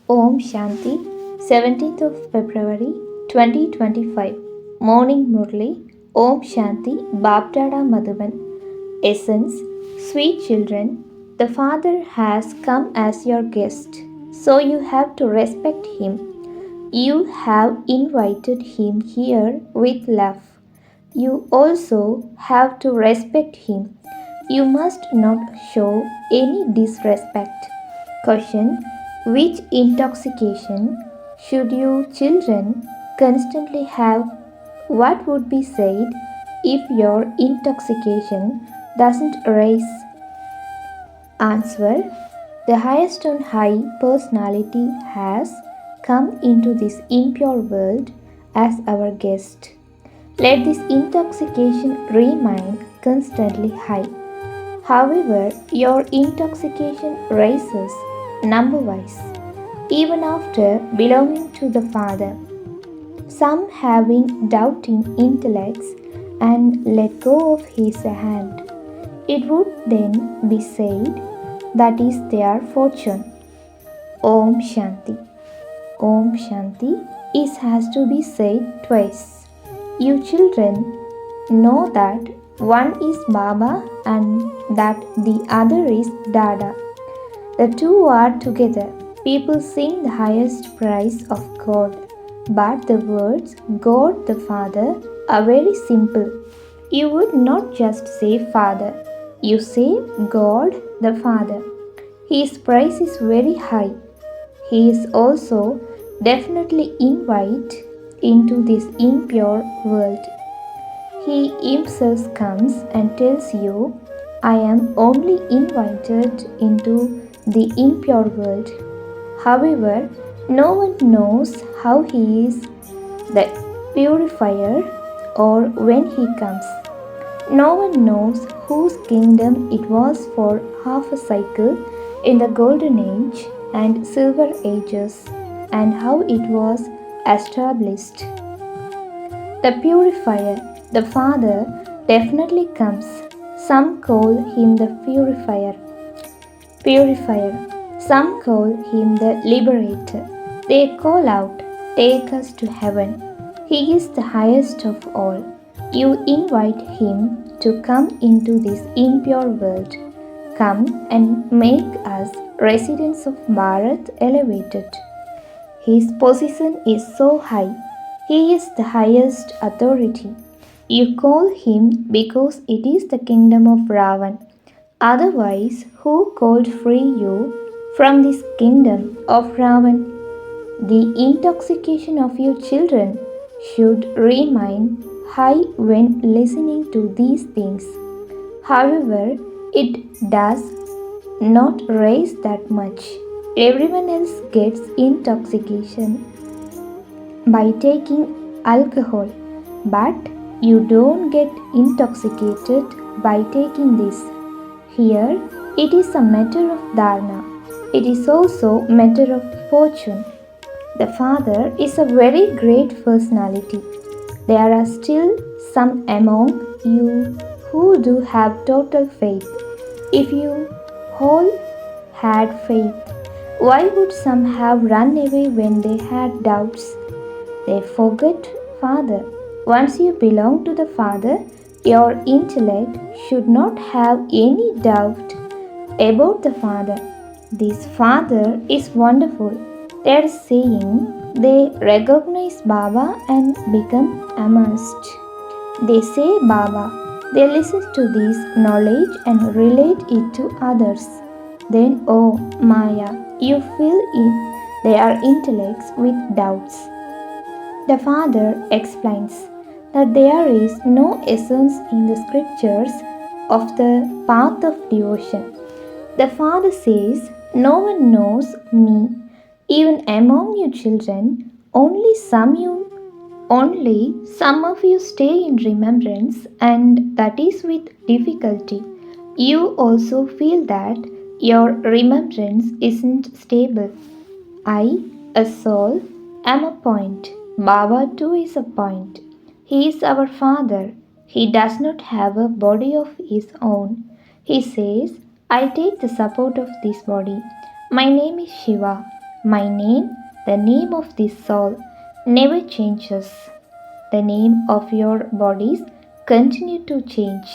Om Shanti, 17th of February 2025. Morning Murli. Om Shanti, Bapdada Madhuban. Essence. Sweet children, the Father has come as your guest, so you have to respect him. You have invited him here with love. You also have to respect him. You must not show any disrespect. Question. Which intoxication should you children constantly have? What would be said if your intoxication doesn't rise? Answer. The highest on high personality has come into this impure world as our guest. Let this intoxication remain constantly high. However, your intoxication rises number-wise, even after belonging to the Father. Some having doubting intellects and let go of his hand. It would then be said that is their fortune. Om Shanti. Om Shanti has to be said twice. You children know that one is Baba and that the other is Dada. The two are together. People sing the highest praise of God, but the words God the Father are very simple. You would not just say Father, you say God the Father. His praise is very high. He is also definitely invite into this impure world. He himself comes and tells you, I am only invited into the impure world. However, no one knows how he is the purifier or when he comes. No one knows whose kingdom it was for half a cycle in the golden age and silver ages and how it was established. The purifier, the Father, definitely comes. Some call him the purifier. Some call him the liberator. They call out, take us to heaven. He is the highest of all. You invite him to come into this impure world. Come and make us residents of Bharat elevated. His position is so high. He is the highest authority. You call him because it is the kingdom of Ravan. Otherwise, who could free you from this kingdom of Ravan? The intoxication of your children should remain high when listening to these things. However, it does not raise that much. Everyone else gets intoxication by taking alcohol, but you don't get intoxicated by taking this. Here, it is a matter of dharma. It is also matter of fortune. The Father is a very great personality. There are still some among you who do have total faith. If you all had faith, why would some have run away when they had doubts? They forget Father. Once you belong to the Father, your intellect should not have any doubt about the Father. This Father is wonderful. They are saying they recognize Baba and become amazed. They say Baba. They listen to this knowledge and relate it to others. Then, oh Maya, you fill in their intellects with doubts. The Father explains that there is no essence in the scriptures of the path of devotion. The Father says, no one knows me, even among you children, only some of you stay in remembrance, and that is with difficulty. You also feel that your remembrance isn't stable. I, a soul, am a point. Baba too is a point. He is our Father. He does not have a body of his own. He says, I take the support of this body. My name is Shiva. My name, the name of this soul, never changes. The name of your bodies continue to change.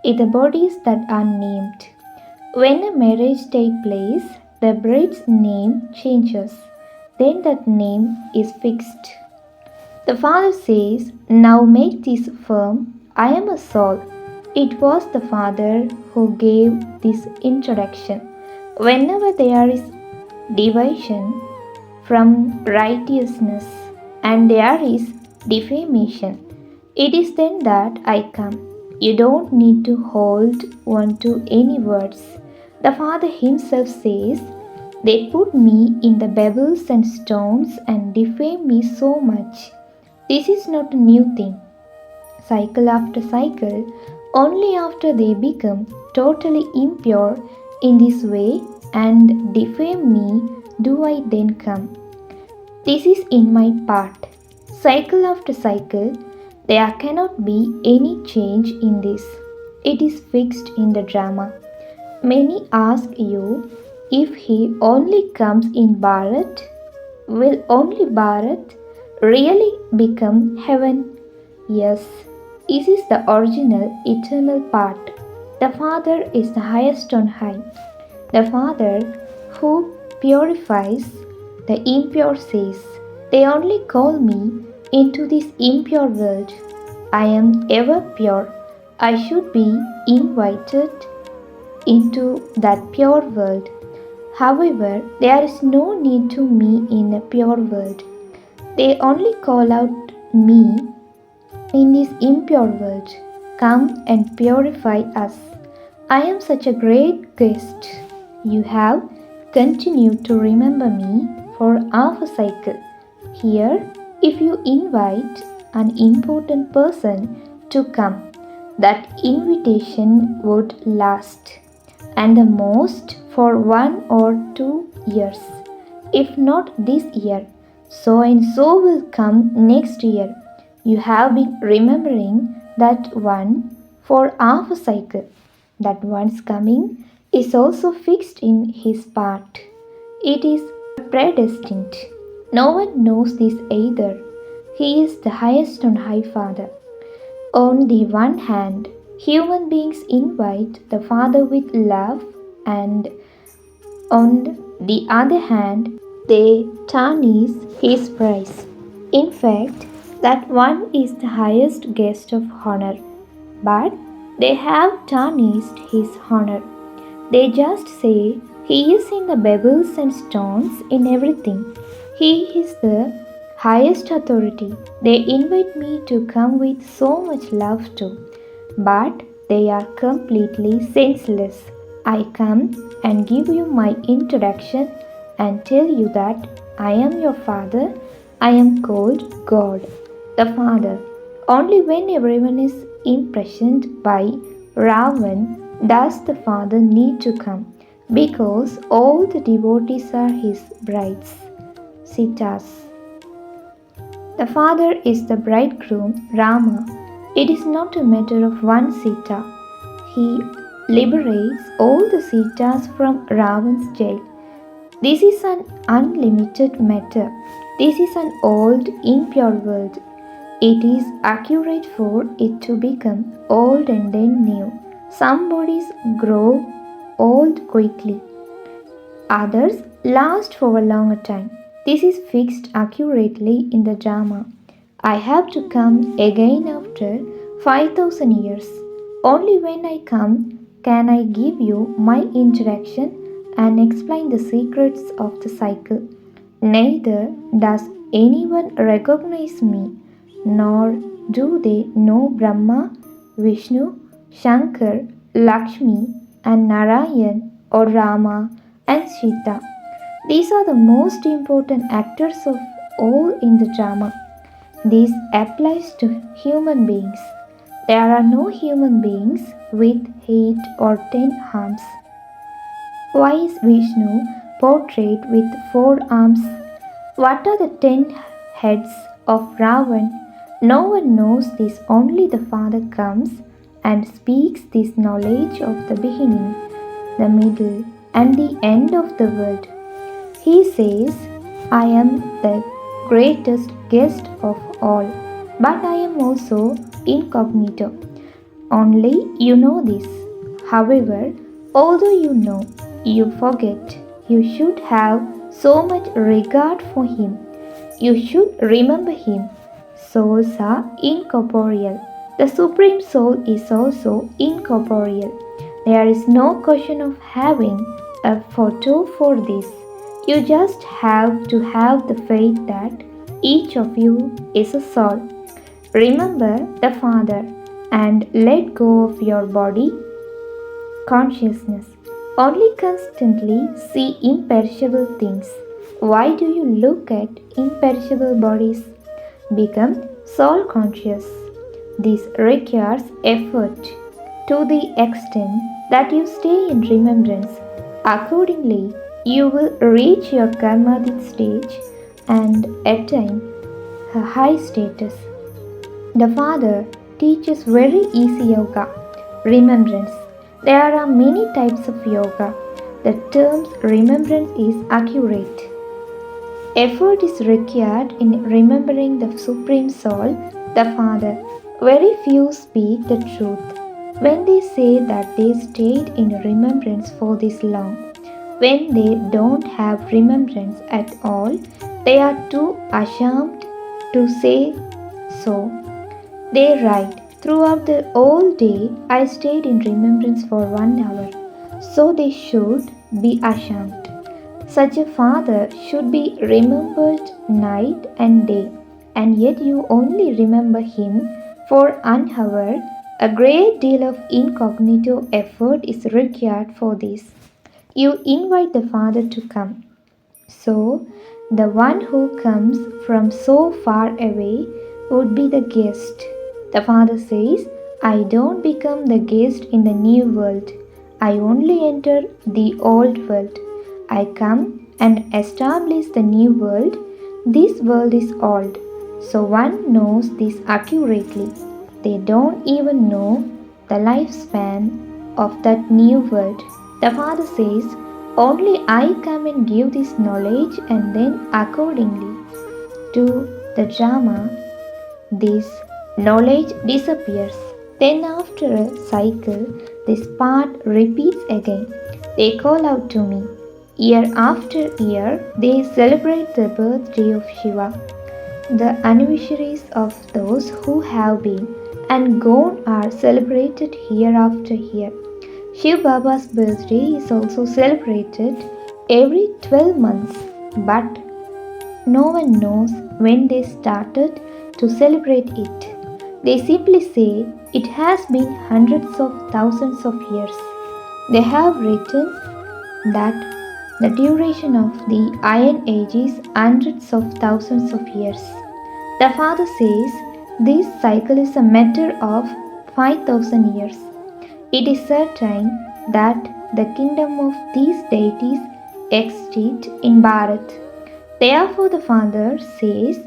It the bodies that are named. When a marriage takes place, the bride's name changes. Then that name is fixed. The father says, "Now make this firm. I am a soul." It was the father who gave this introduction. Whenever there is division from righteousness and there is defamation, it is then that I come. You don't need to hold on to any words. The Father Himself says, "They put me in the pebbles and stones and defame me so much." This is not a new thing. Cycle after cycle, only after they become totally impure in this way and defame me do I then come. This is in my part. Cycle after cycle, there cannot be any change in this. It is fixed in the drama. Many ask you, if he only comes in Bharat, will only Bharat really become heaven? Yes, this is the original eternal part. The Father is the highest on high. The Father who purifies the impure says, "They only call me into this impure world. I am ever pure. I should be invited into that pure world. However, there is no need to me in a pure world. They only call out me in this impure world. Come and purify us. I am such a great guest. You have continued to remember me for half a cycle. Here, if you invite an important person to come, that invitation would last, and the most for 1 or 2 years. If not this year, so and so will come next year. You have been remembering that one for half a cycle. That one's coming is also fixed in his part. It is predestined. No one knows this either. He is the highest on high Father. On the one hand, human beings invite the Father with love, and on the other hand, they tarnish his praise. In fact, that one is the highest guest of honor, but they have tarnished his honor. They just say, "He is in the pebbles and stones in everything. He is the highest authority." They invite me to come with so much love too, but they are completely senseless. I come and give you my introduction and tell you that I am your Father. I am called God, the Father. Only when everyone is imprisoned by Ravan does the Father need to come, because all the devotees are his brides. Sitas. The Father is the bridegroom, Rama. It is not a matter of one Sita. He liberates all the Sitas from Ravan's jail. This is an unlimited matter. This is an old, impure world. It is accurate for it to become old and then new. Some bodies grow old quickly. Others last for a longer time. This is fixed accurately in the drama. I have to come again after 5,000 years. Only when I come can I give you my introduction and explain the secrets of the cycle. Neither does anyone recognize me, nor do they know Brahma, Vishnu, Shankar, Lakshmi, and Narayan, or Rama and Sita. These are the most important actors of all in the drama. This applies to human beings. There are no human beings with 8 or 10 arms. Why is Vishnu portrayed with 4 arms? What are the 10 heads of Ravan? No one knows this, only the Father comes and speaks this knowledge of the beginning, the middle, and the end of the world. He says, I am the greatest guest of all, but I am also incognito. Only you know this. However, although you know, you forget. You should have so much regard for him. You should remember him. Souls are incorporeal. The Supreme Soul is also incorporeal. There is no question of having a photo for this. You just have to have the faith that each of you is a soul. Remember the Father and let go of your body consciousness. Only constantly see imperishable things. Why do you look at imperishable bodies? Become soul conscious. This requires effort to the extent that you stay in remembrance. Accordingly, you will reach your karmadit stage and attain a high status. The Father teaches very easy yoga, remembrance. There are many types of yoga. The term remembrance is accurate. Effort is required in remembering the Supreme Soul, the Father. Very few speak the truth when they say that they stayed in remembrance for this long. When they don't have remembrance at all, they are too ashamed to say so. They write, throughout the whole day I stayed in remembrance for 1 hour. So they should be ashamed. Such a father should be remembered night and day, and yet you only remember him for an hour. A great deal of incognito effort is required for this. You invite the Father to come. So, the one who comes from so far away would be the guest. The Father says, I don't become the guest in the new world. I only enter the old world. I come and establish the new world. This world is old. So one knows this accurately. They don't even know the lifespan of that new world. The Father says, only I come and give this knowledge, and then accordingly to the drama, this knowledge disappears. Then after a cycle, this part repeats again. They call out to me. Year after year, they celebrate the birthday of Shiva. The anniversaries of those who have been and gone are celebrated year after year. Shiv Baba's birthday is also celebrated every 12 months, but no one knows when they started to celebrate it. They simply say it has been hundreds of thousands of years. They have written that the duration of the Iron Age is hundreds of thousands of years. The Father says this cycle is a matter of 5,000 years. It is certain that the kingdom of these deities exists in Bharat. Therefore the Father says,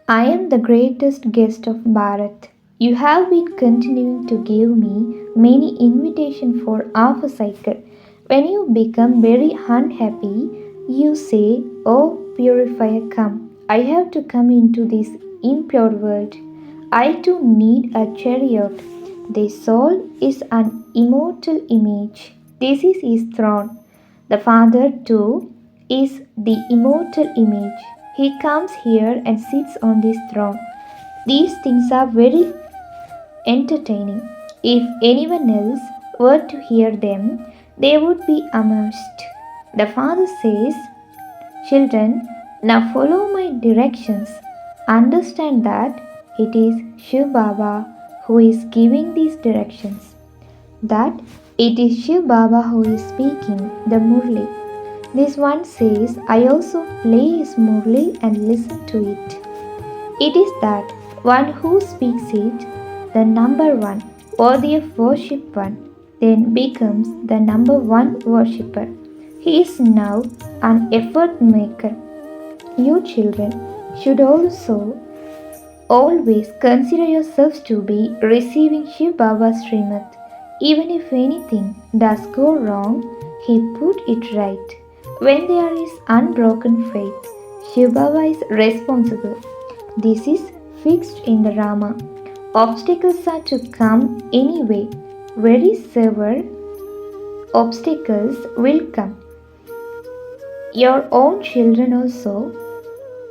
I am the greatest guest of Bharat. You have been continuing to give me many invitations for half a cycle. When you become very unhappy, you say, Oh purifier, come. I have to come into this impure world. I too need a chariot. The soul is an immortal image. This is his throne. The Father too is the immortal image. He comes here and sits on this throne. These things are very entertaining. If anyone else were to hear them, they would be amazed. The Father says, Children, now follow my directions. Understand that it is Shiv Baba who is giving these directions. That it is Shiv Baba who is speaking the Murli. This one says, I also play his Murli and listen to it. It is that one who speaks it, the number one, worthy of worship one, then becomes the number one worshipper. He is now an effort maker. You children should also always consider yourselves to be receiving Shiv Baba's Srimad. Even if anything does go wrong, he put it right. When there is unbroken faith, Shiv Baba is responsible. This is fixed in the Rama. Obstacles are to come anyway. Very severe obstacles will come. Your own children also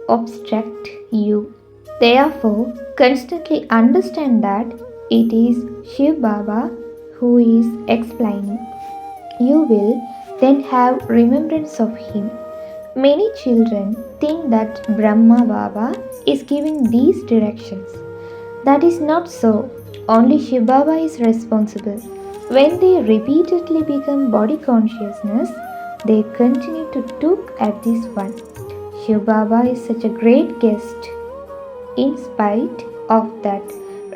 obstruct you. Therefore, constantly understand that it is Shiv Baba who is explaining. You will then have remembrance of him. Many children think that Brahma Baba is giving these directions. That is not so. Only Shiv Baba is responsible. When they repeatedly become body consciousness, they continue to look at this one. Shiv Baba is such a great guest. In spite of that,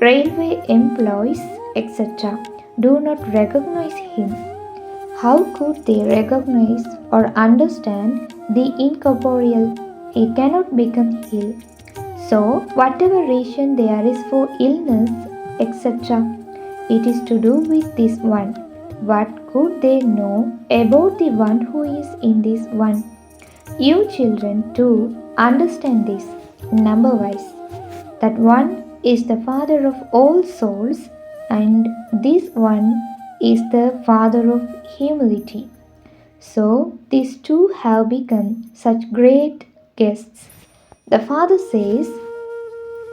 railway employees, etc., do not recognize him. How could they recognize or understand the incorporeal? He cannot become ill. So, whatever reason there is for illness, etc., it is to do with this one. What could they know about the one who is in this one? You children too understand this, number wise, that one is the Father of all souls and this one is the Father of humility. So these two have become such great guests. The Father says,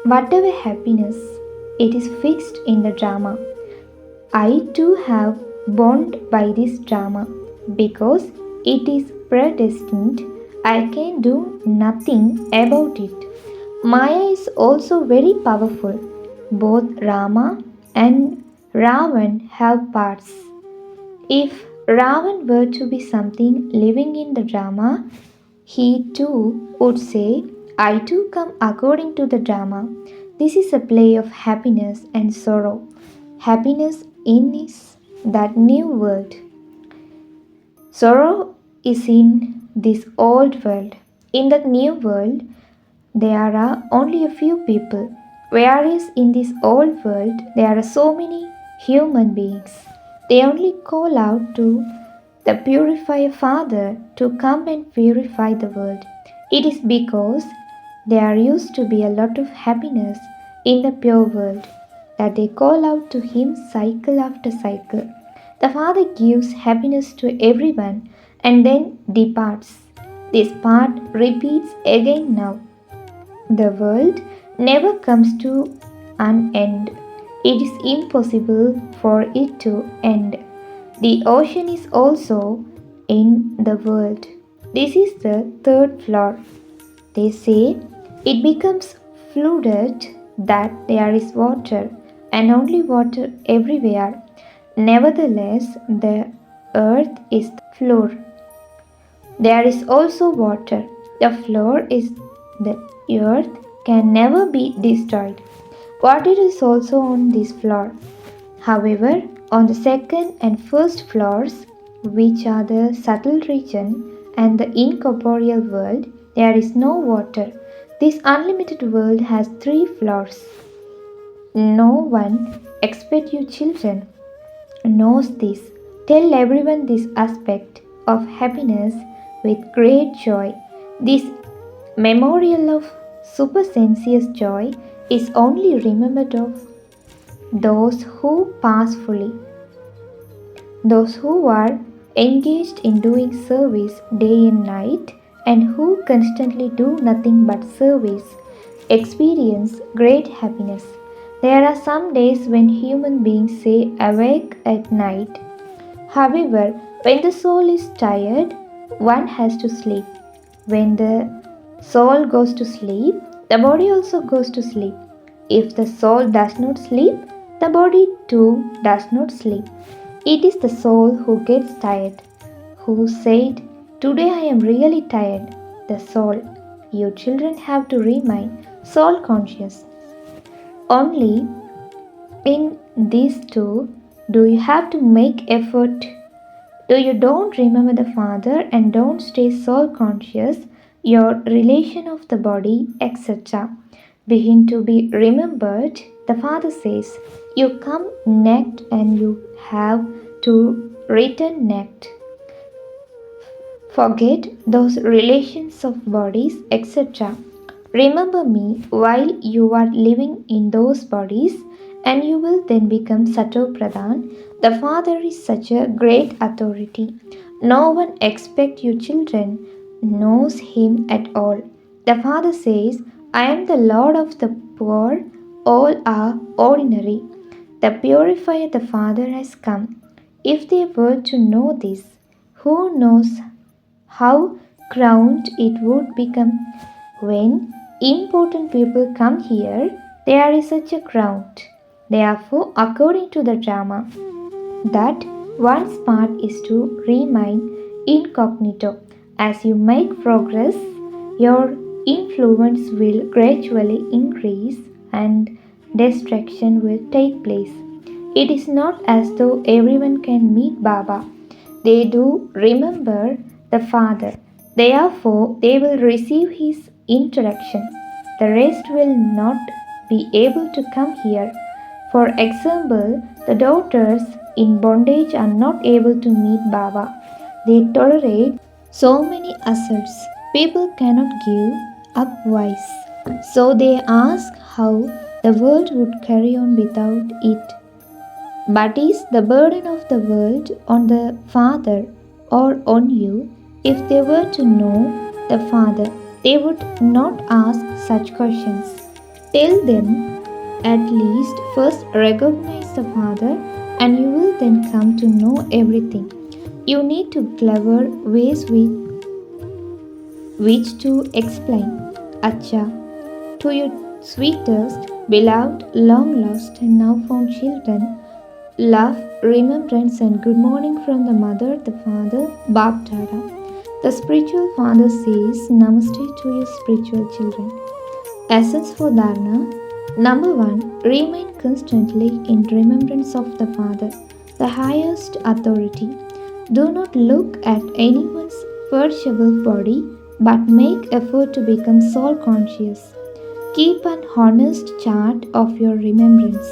whatever happiness, it is fixed in the drama. I too have bound by this drama because it is predestined. I can do nothing about it. Maya is also very powerful. Both Rama and Ravan have parts. If Ravan were to be something living in the drama, he too would say, I too come according to the drama. This is a play of happiness and sorrow. Happiness in is that new world. Sorrow is in this old world. In that new world, there are only a few people, whereas in this old world, there are so many human beings. They only call out to the purifier Father to come and purify the world. It is because there used to be a lot of happiness in the pure world that they call out to Him cycle after cycle. The Father gives happiness to everyone and then departs. This part repeats again now. The world never comes to an end. It is impossible for it to end. The ocean is also in the world. This is the third floor. They say it becomes flooded that there is water and only water everywhere. Nevertheless, the earth is the floor. There is also water. The floor is the earth can never be destroyed. Water is also on this floor. However, on the second and first floors, which are the subtle region and the incorporeal world, there is no water. This unlimited world has 3 floors. No one, except you children, knows this. Tell everyone this aspect of happiness with great joy. This memorial of supersensuous joy is only remembered of those who pass fully. Those who are engaged in doing service day and night and who constantly do nothing but service experience great happiness. There are some days when human beings say awake at night. However, when the soul is tired, one has to sleep. When the soul goes to sleep, the body also goes to sleep. If the soul does not sleep, the body too does not sleep. It is the soul who gets tired, who said, Today I am really tired. The soul. You children have to remain soul conscious. Only in these two do you have to make effort. Do you don't remember the Father and don't stay soul conscious, your relation of the body, etc. begin to be remembered. The Father says, You come naked and you have to return naked. Forget those relations of bodies, etc. Remember me while you are living in those bodies, and you will then become Sato Pradhan. The Father is such a great authority. No one except you children knows him at all. The Father says, I am the Lord of the poor, all are ordinary. The purifier, the Father, has come. If they were to know this, who knows how crowned it would become when important people come here? There is such a crowd. Therefore, according to the drama, that one's part is to remain incognito. As you make progress, your influence will gradually increase and destruction will take place. It is not as though everyone can meet Baba. They do remember the Father. Therefore, they will receive his introduction. The rest will not be able to come here. For example, the daughters in bondage are not able to meet Baba. They tolerate so many assaults. People cannot give up wise. So they ask how the world would carry on without it. But is the burden of the world on the Father or on you? If they were to know the Father, they would not ask such questions. Tell them at least first recognize the Father, and you will then come to know everything. You need to clever ways with which to explain. Acha, to your sweetest, beloved, long lost, and now found children, love, remembrance, and good morning from the Mother, the Father, Baptada. The spiritual father says Namaste to your spiritual children. Essence for Dharana. Number 1. Remain constantly in remembrance of the Father, the highest authority. Do not look at anyone's perishable body, but make effort to become soul conscious. Keep an honest chart of your remembrance.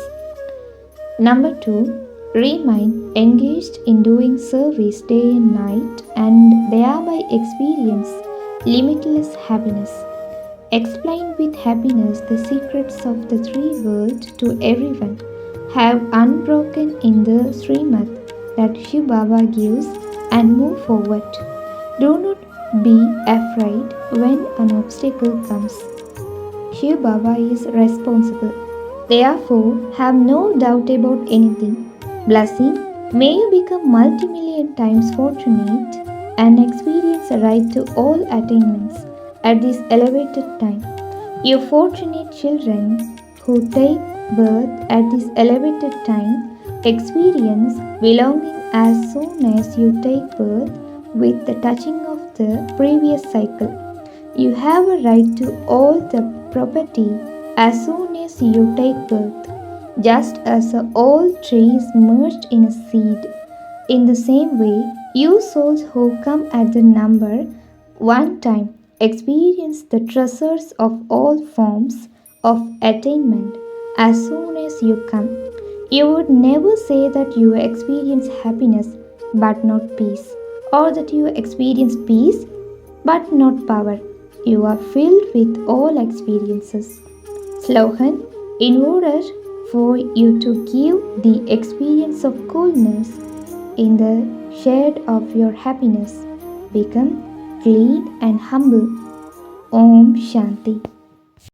Number 2. Remain engaged in doing service day and night and thereby experience limitless happiness. Explain with happiness the secrets of the three worlds to everyone. Have unbroken in the Srimad that Shiv Baba gives and move forward. Do not be afraid when an obstacle comes. Shiv Baba is responsible. Therefore, have no doubt about anything. Blessing, may you become multi-million times fortunate and experience a right to all attainments at this elevated time. You fortunate children who take birth at this elevated time experience belonging as soon as you take birth with the touching of the previous cycle. You have a right to all the property as soon as you take birth, just as all trees merged in a seed. In the same way, you souls who come at the number one time experience the treasures of all forms of attainment as soon as you come. You would never say that you experience happiness but not peace, or that you experience peace but not power. You are filled with all experiences. Slogan, in order for you to give the experience of coolness in the shade of your happiness, become clean and humble. Om Shanti.